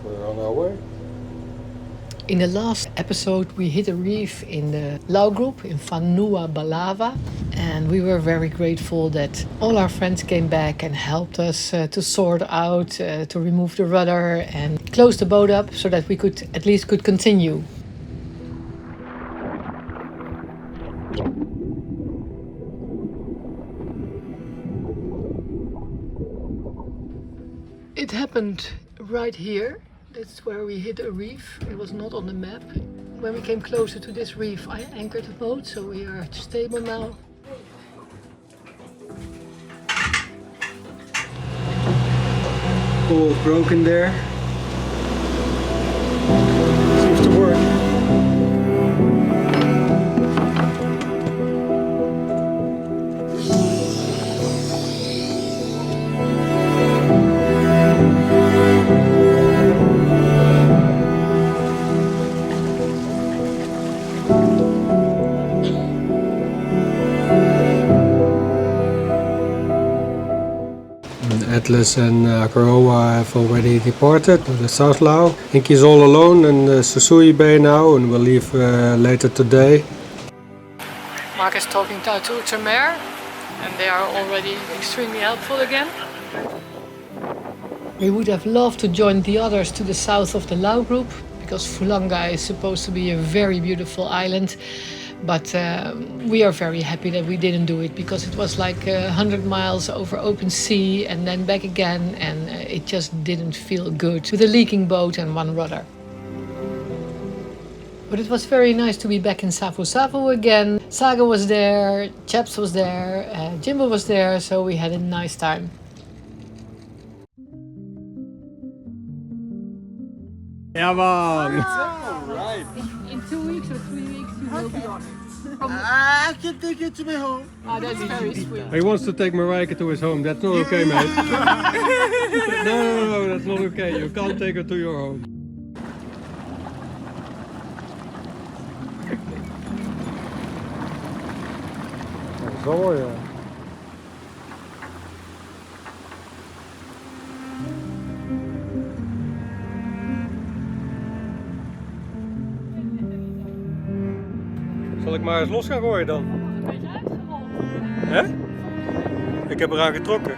we're on our way. In the last episode, we hit a reef in the Lau group in Vanua Balava, and we were very grateful that all our friends came back and helped us to sort out, to remove the rudder and close the boat up so that we could at least continue. It happened right here. That's where we hit a reef. It was not on the map. When we came closer to this reef, I anchored the boat, so we are stable now. All broken there. Seems to work. Atlas and Karoa have already departed to the South Lau. Inky is all alone in the Susui Bay now and will leave later today. Mark is talking to Termer, and they are already extremely helpful again. We would have loved to join the others to the south of the Lau group, because Fulanga is supposed to be a very beautiful island. But we are very happy that we didn't do it, because it was like 100 miles over open sea and then back again, and it just didn't feel good with a leaking boat and one rudder. But it was very nice to be back in Savu Savu again. Saga was there, Chaps was there, Jimbo was there, so we had a nice time. Ja man! Right. In 2 weeks or 3 weeks you will be on it. I can take it to my home. Oh, that's very sweet. He wants to take Mariah to his home. That's not okay, mate. No, that's not okay. You can't take her to your home. Zo ja. Zal ik maar eens los gaan gooien dan? Een beetje uitgerold. Hè? Ik heb eraan getrokken.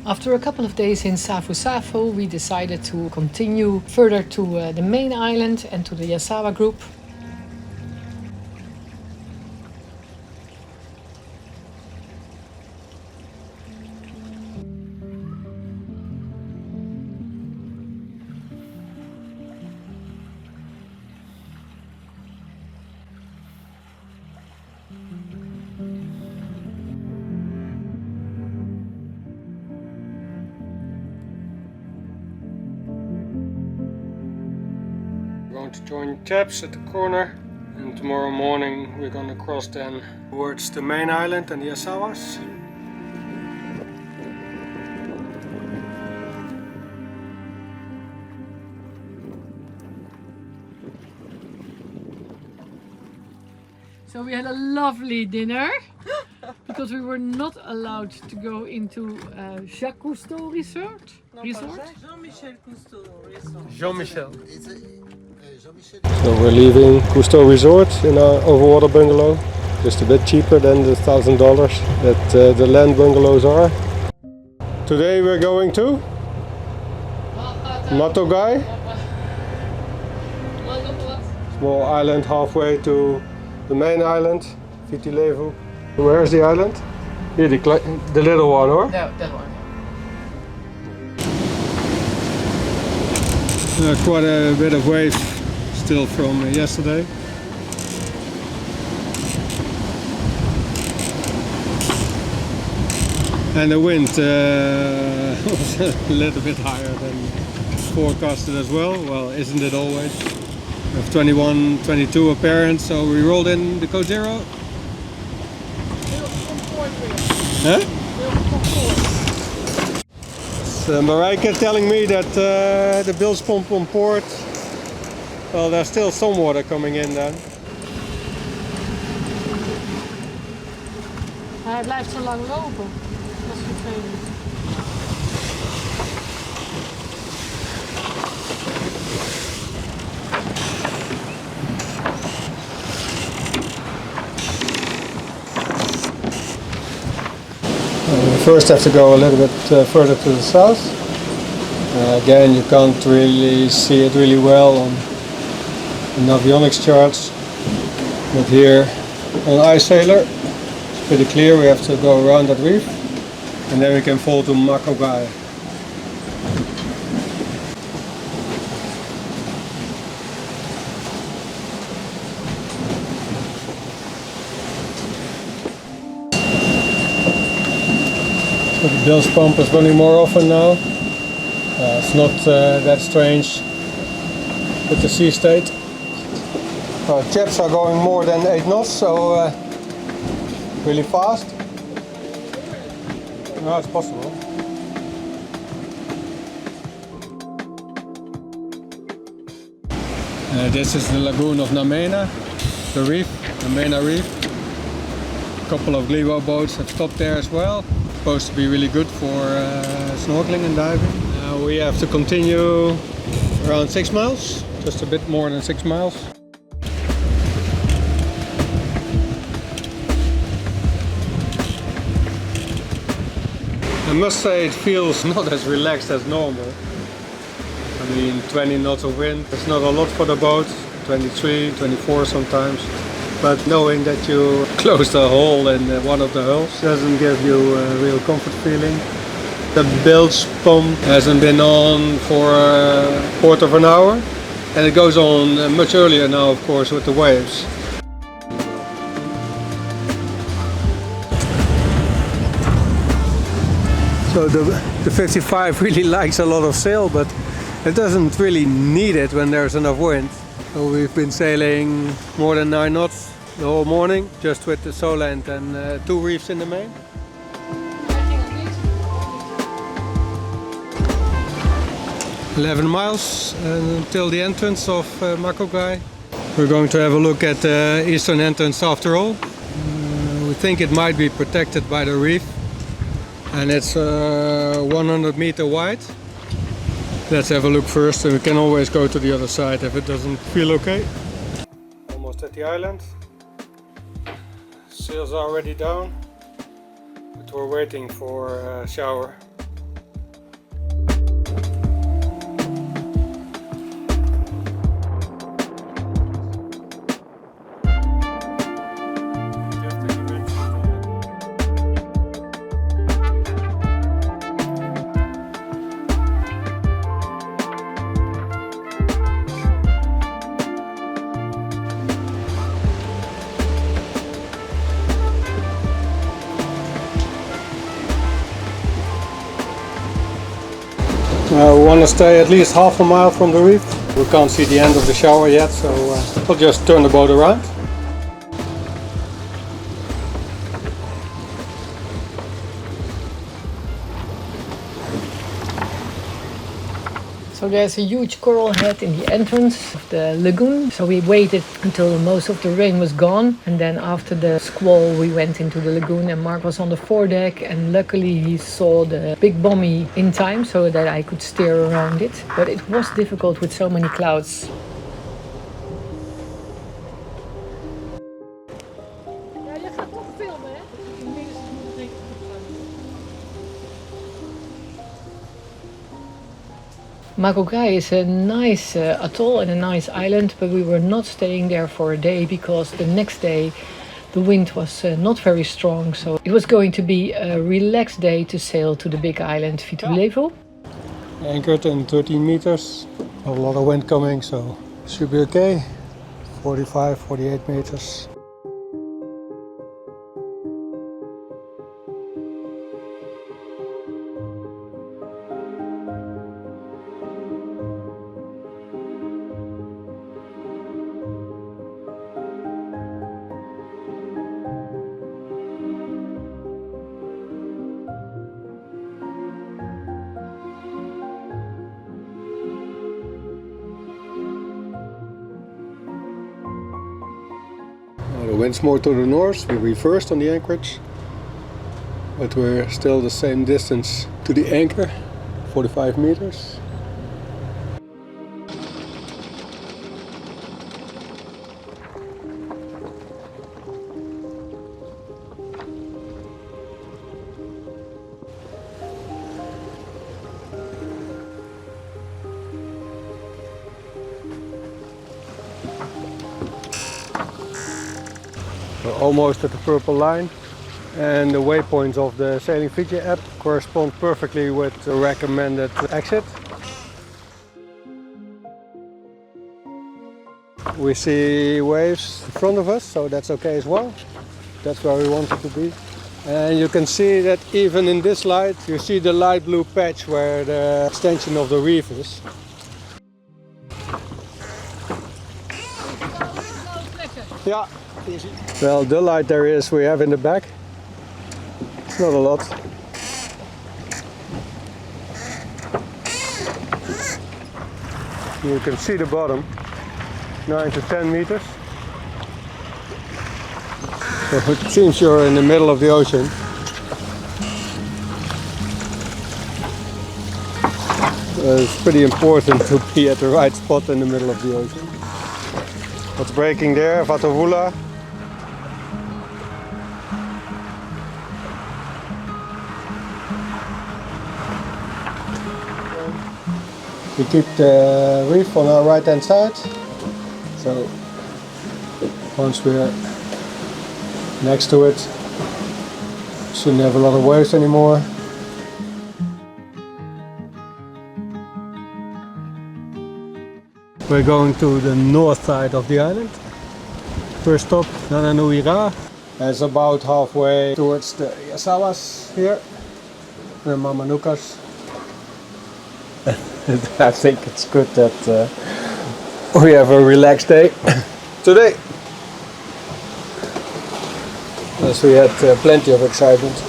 After a couple of days in Savu Savu, we decided to continue further to the main island and to the Yasawa group. We're going to join Chaps at the corner, and tomorrow morning we're going to cross then towards the main island and the Yasawas. So we had a lovely dinner because we were not allowed to go into Jacques Cousteau resort. Jean-Michel Cousteau resort. Jean-Michel. So we're leaving Cousteau Resort in our overwater bungalow. Just a bit cheaper than the $1,000 that the land bungalows are. Today we're going to Matacawalevu, small island halfway to the main island, Viti Levu. Where is the island? Here, the little one, or? No, that one. Quite a bit of wave still from yesterday. And the wind was a little bit higher than forecasted as well. Well, isn't it always? We have 21, 22 apparent, so we rolled in the Code Zero. Huh? So Marijke telling me that the bilge pump on port, well, there's still some water coming in then. Hij blijft zo lang lopen. Dat is vervelend. We first have to go a little bit further to the south. Again, you can't really see it really well on the avionics charts, but here on Ice Sailor it's pretty clear. We have to go around that reef and then we can fall to Matacawalevu. So the bilge pump is running more often now. It's not that strange with the sea state. Jets are going more than 8 knots, so really fast. No, it's possible. This is the lagoon of Namena, the reef, Namena reef. A couple of Glibo boats have stopped there as well. Supposed to be really good for snorkeling and diving. We have to continue around 6 miles, just a bit more than 6 miles. I must say it feels not as relaxed as normal. I mean, 20 knots of wind, it's not a lot for the boat, 23, 24 sometimes. But knowing that you closed a hole in one of the hulls doesn't give you a real comfort feeling. The bilge pump hasn't been on for a quarter of an hour, and it goes on much earlier now, of course, with the waves. So the 55 really likes a lot of sail, but it doesn't really need it when there's enough wind. So we've been sailing more than 9 knots the whole morning, just with the Soland and 2 reefs in the main. 11 miles until the entrance of Matacawalevu. We're going to have a look at the eastern entrance after all. We think it might be protected by the reef, and it's 100 meter wide. Let's have a look first, and we can always go to the other side if it doesn't feel okay. Almost at the island. Sails are already down, but we're waiting for a shower. We want to stay at least half a mile from the reef. We can't see the end of the shower yet, so we'll just turn the boat around. So there's a huge coral head in the entrance of the lagoon. So we waited until most of the rain was gone. And then after the squall, we went into the lagoon and Mark was on the foredeck. And luckily he saw the big bommy in time so that I could steer around it. But it was difficult with so many clouds. Matacawalevu is a nice atoll and a nice island, but we were not staying there for a day because the next day the wind was not very strong. So it was going to be a relaxed day to sail to the big island Viti Levu. Anchored in 13 meters, a lot of wind coming, so should be okay. 45, 48 meters. The wind's more to the north, we reversed on the anchorage. but we're still the same distance to the anchor, 45 meters. We're almost at the purple line, and the waypoints of the Sailing Fiji app correspond perfectly with the recommended exit. We see waves in front of us, so that's okay as well. That's where we want it to be. And you can see that even in this light, you see the light blue patch where the extension of the reef is. Yeah. Well, the light there is we have in the back. It's not a lot. You can see the bottom, 9 to 10 meters. So it seems you're in the middle of the ocean. It's pretty important to be at the right spot in the middle of the ocean. What's breaking there? Vatavula. We keep the reef on our right hand side, so once we're next to it, shouldn't have a lot of waves anymore. We're going to the north side of the island. First stop, Nananui. It's about halfway towards the Yasawas here, the Mamanukas. I think it's good that we have a relaxed day today, as we had plenty of excitement.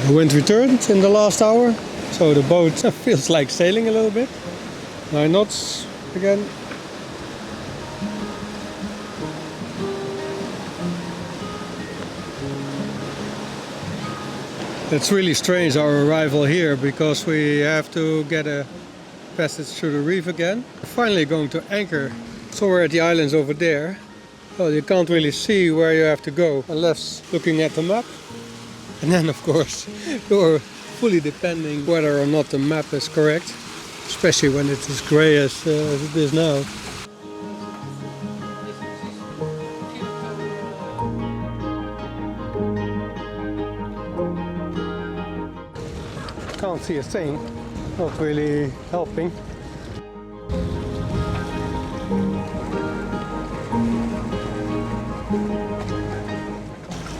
The wind returned in the last hour, so the boat feels like sailing a little bit. 9 knots again. It's really strange, our arrival here, because we have to get a passage through the reef again. We're finally going to anchor somewhere at the islands over there. Well, you can't really see where you have to go unless looking at the map. And then, of course, you're fully depending whether or not the map is correct, especially when it is grey as it is now. Can't see a thing, not really helping.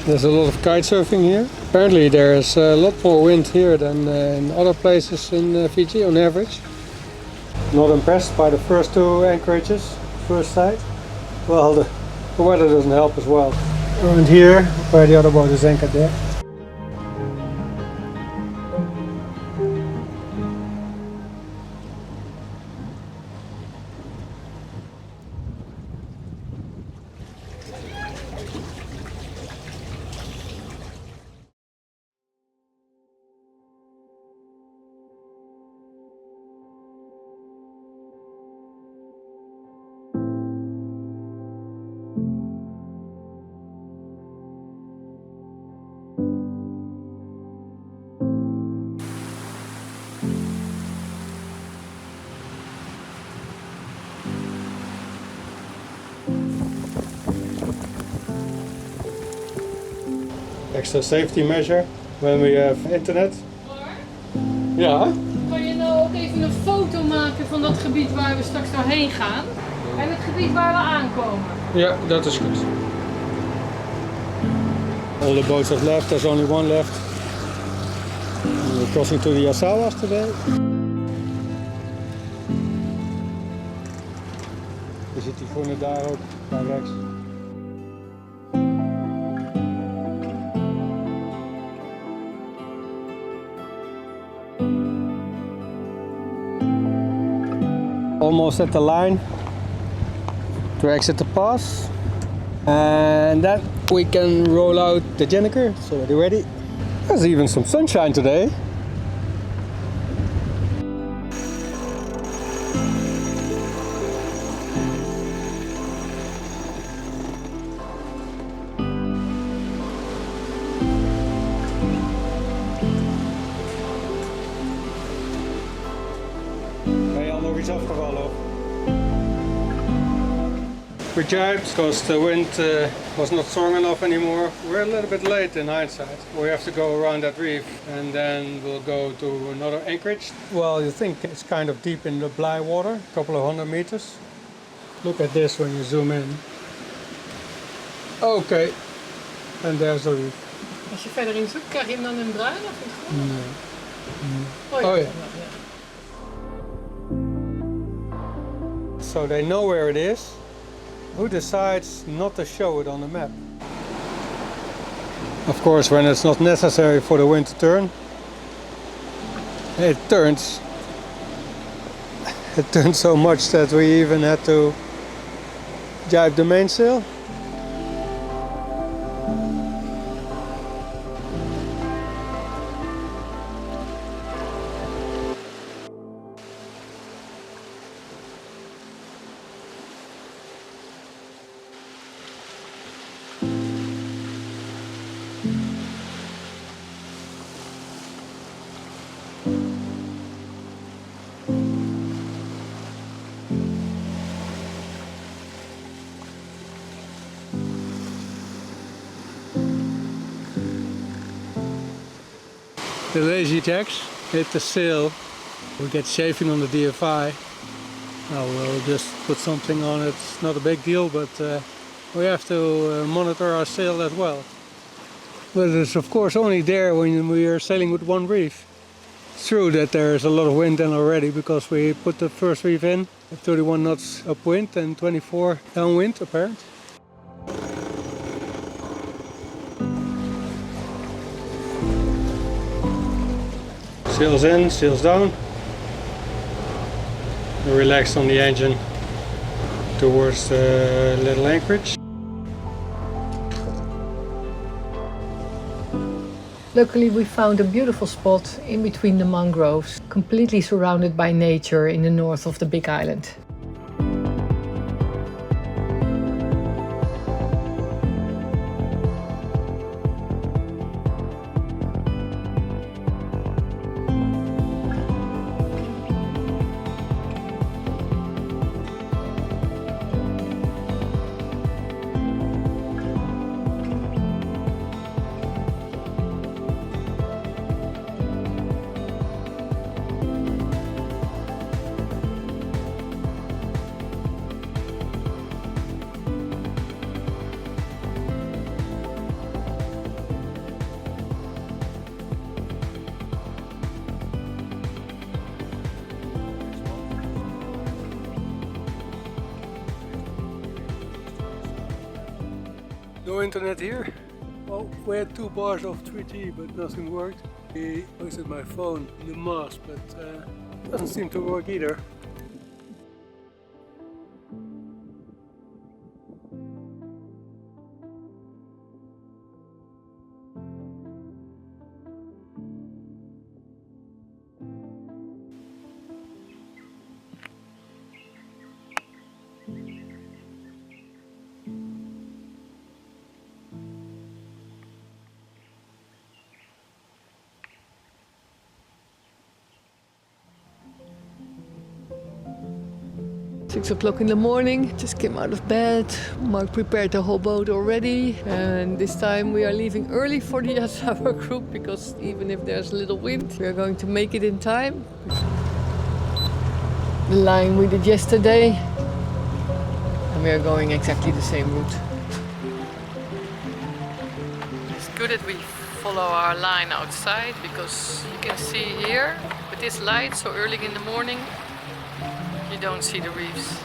There's a lot of kite surfing here. Apparently there's a lot more wind here than in other places in Fiji on average. Not impressed by the first 2 anchorages, first sight. Well, the weather doesn't help as well. Around here, where the other boat is anchored there. Extra safety measure when we have internet. Ja. Kan je nou ook even een foto maken van dat gebied waar we straks doorheen gaan en het gebied waar we aankomen? Ja, dat is goed. All the boats have left, there's only one left. crossing to the Yasawas today. Je ziet die groene daar ook, daar rechts. Almost at the line to exit the pass. And then we can roll out the Jenniker. So are you ready? There's even some sunshine today. Ben je al nog iets afgevallen? We jibed because the wind was not strong enough anymore. We're a little bit late in hindsight. We have to go around that reef and then we'll go to another anchorage. Well, you think it's kind of deep in the Bly water, a couple of 100 meters. Look at this when you zoom in. Okay, and there's the reef. Als je verder in zoekt, krijg je hem dan in bruin of in groen? Nee. Oh ja. So they know where it is. Who decides not to show it on the map? Of course, when it's not necessary for the wind to turn, it turns. It turned so much that we even had to jibe the mainsail. The lazy jacks hit the sail. We get chafing on the DFI. Now we'll just put something on it. It's not a big deal, but we have to monitor our sail as well. But it's of course only there when we are sailing with one reef. It's true that there's a lot of wind in already because we put the first reef in at 31 knots upwind and 24 downwind apparent. Sails in, sails down. Relaxed on the engine towards the little anchorage. Luckily we found a beautiful spot in between the mangroves, completely surrounded by nature in the north of the big island. No internet here? Well, we had 2 bars of 3G, but nothing worked. I posted my phone in the mast, but it doesn't seem to work either. Six o'clock in the morning, just came out of bed. Mark prepared the whole boat already, and this time we are leaving early for the Yasawa group because even if there's a little wind, we are going to make it in time. The line we did yesterday, and we are going exactly the same route. It's good that we follow our line outside because you can see here with this light so early in the morning you don't see the reefs.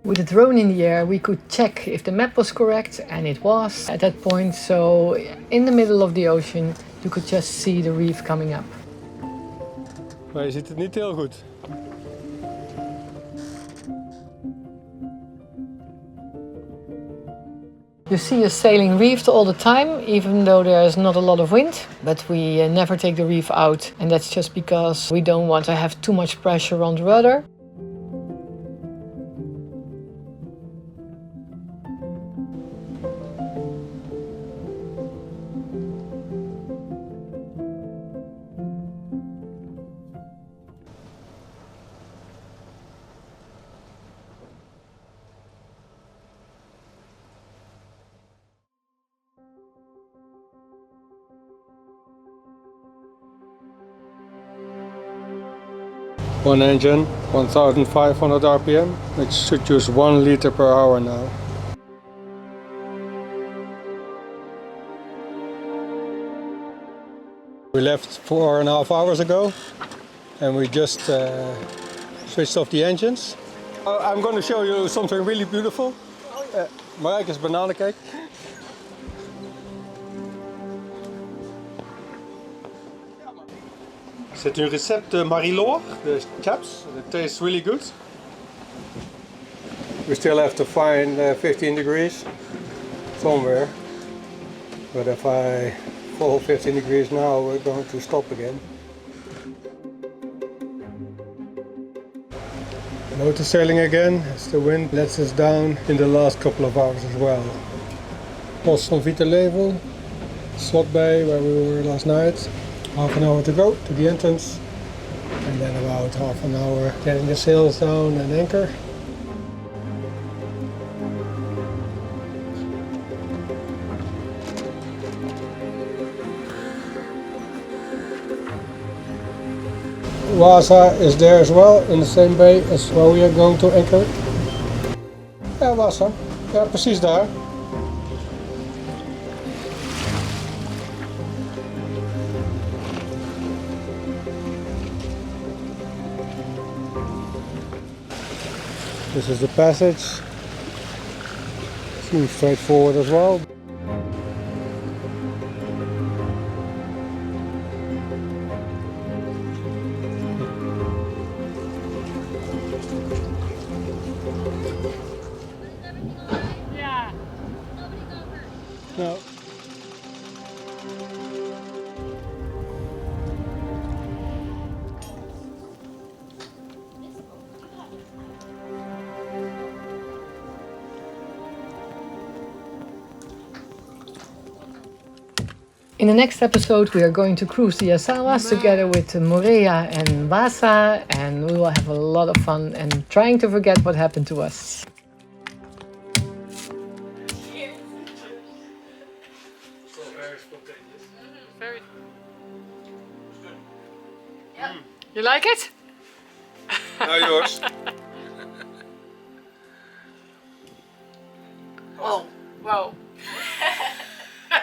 With the drone in the air, we could check if the map was correct, and it was at that point. So in the middle of the ocean, you could just see the reef coming up. Maar je ziet het niet heel goed. You see us sailing reefed all the time, even though there's not a lot of wind. But we never take the reef out, and that's just because we don't want to have too much pressure on the rudder. One engine, 1500 RPM, which should use 1 liter per hour now. We left 4.5 hours ago and we just switched off the engines. I'm going to show you something really beautiful. Marijke's banana cake. C'est un recept de Marilor, the chaps. It tastes really good. We still have to find 15 degrees somewhere. But if I fall 15 degrees now, we're going to stop again. Motor sailing again as the wind lets us down in the last couple of hours as well. Post from Viti Levu, slot bay where we were last night. Half an hour to go to the entrance, and then about half an hour getting the sails down and anchor. Wasa is there as well, in the same bay as where we are going to anchor. Ja, Wasa. Ja, precies daar. This is the passage. Seems straightforward as well. Yeah. No. In the next episode, we are going to cruise the Yasawas together with Morea and Vasa, and we will have a lot of fun and trying to forget what happened to us. Very. Yeah. You like it? Now yours. Oh, wow.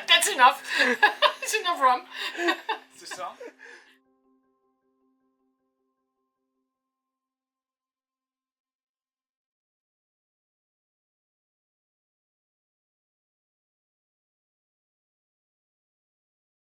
That's enough. That's enough rum. C'est ça.